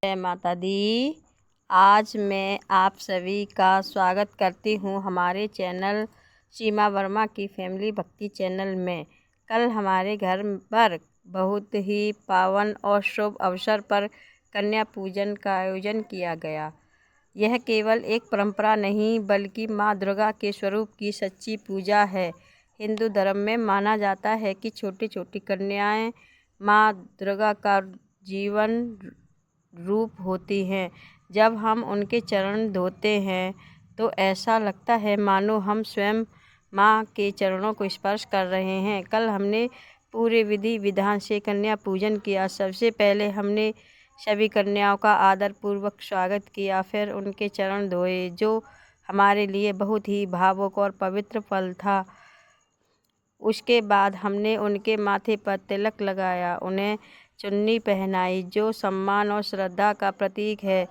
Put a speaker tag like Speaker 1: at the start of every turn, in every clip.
Speaker 1: जय माता दी। आज मैं आप सभी का स्वागत करती हूँ हमारे चैनल सीमा वर्मा की फैमिली भक्ति चैनल में। कल हमारे घर पर बहुत ही पावन और शुभ अवसर पर कन्या पूजन का आयोजन किया गया। यह केवल एक परंपरा नहीं बल्कि माँ दुर्गा के स्वरूप की सच्ची पूजा है। हिंदू धर्म में माना जाता है कि छोटी छोटी कन्याएं माँ दुर्गा का जीवन रूप होती हैं। जब हम उनके चरण धोते हैं तो ऐसा लगता है मानो हम स्वयं माँ के चरणों को स्पर्श कर रहे हैं। कल हमने पूरे विधि विधान से कन्या पूजन किया। सबसे पहले हमने सभी कन्याओं का आदर पूर्वक स्वागत किया, फिर उनके चरण धोए, जो हमारे लिए बहुत ही भावुक और पवित्र पल था। उसके बाद हमने उनके माथे पर तिलक लगाया, उन्हें चुन्नी पहनाई जो सम्मान और श्रद्धा का प्रतीक है।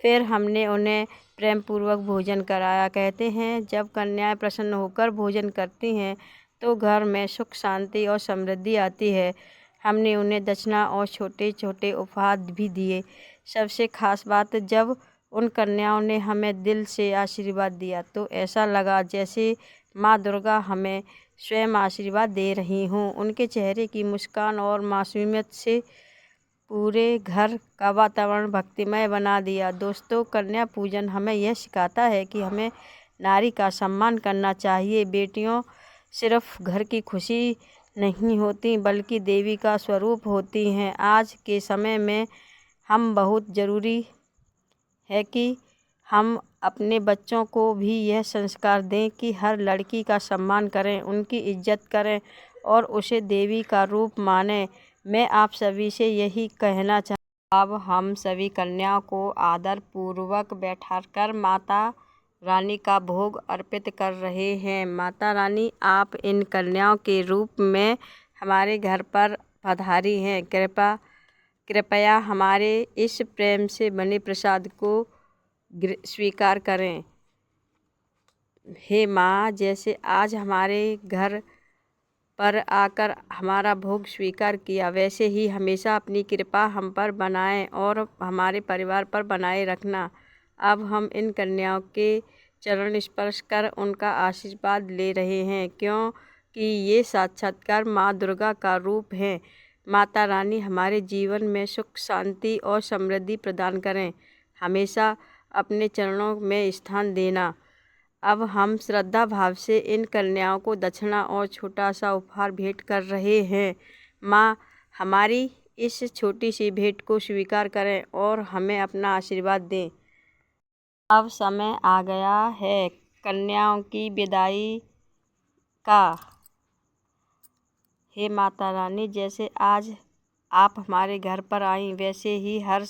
Speaker 1: फिर हमने उन्हें प्रेम पूर्वक भोजन कराया। कहते हैं जब कन्याएं प्रसन्न होकर भोजन करती हैं तो घर में सुख शांति और समृद्धि आती है। हमने उन्हें दक्षिणा और छोटे छोटे उपहार भी दिए। सबसे खास बात, जब उन कन्याओं ने हमें दिल से आशीर्वाद दिया तो ऐसा लगा जैसे माँ दुर्गा हमें स्वयं आशीर्वाद दे रही हूँ। उनके चेहरे की मुस्कान और मासूमियत से पूरे घर का वातावरण भक्तिमय बना दिया। दोस्तों, कन्या पूजन हमें यह सिखाता है कि हमें नारी का सम्मान करना चाहिए। बेटियों सिर्फ घर की खुशी नहीं होती बल्कि देवी का स्वरूप होती हैं। आज के समय में हम बहुत ज़रूरी है कि हम अपने बच्चों को भी यह संस्कार दें कि हर लड़की का सम्मान करें, उनकी इज्जत करें और उसे देवी का रूप मानें। मैं आप सभी से यही कहना चाहता हूँ। अब हम सभी कन्याओं को आदर पूर्वक बैठाकर माता रानी का भोग अर्पित कर रहे हैं। माता रानी, आप इन कन्याओं के रूप में हमारे घर पर पधारी हैं। कृपया हमारे इस प्रेम से बने प्रसाद को स्वीकार करें। हे माँ, जैसे आज हमारे घर पर आकर हमारा भोग स्वीकार किया, वैसे ही हमेशा अपनी कृपा हम पर बनाएं और हमारे परिवार पर बनाए रखना। अब हम इन कन्याओं के चरण स्पर्श कर उनका आशीर्वाद ले रहे हैं, क्योंकि ये साक्षात्कार माँ दुर्गा का रूप हैं। माता रानी हमारे जीवन में सुख शांति और समृद्धि प्रदान करें। हमेशा अपने चरणों में स्थान देना। अब हम श्रद्धा भाव से इन कन्याओं को दक्षिणा और छोटा सा उपहार भेंट कर रहे हैं। माँ, हमारी इस छोटी सी भेंट को स्वीकार करें और हमें अपना आशीर्वाद दें। अब समय आ गया है कन्याओं की विदाई का। हे माता रानी, जैसे आज आप हमारे घर पर आई, वैसे ही हर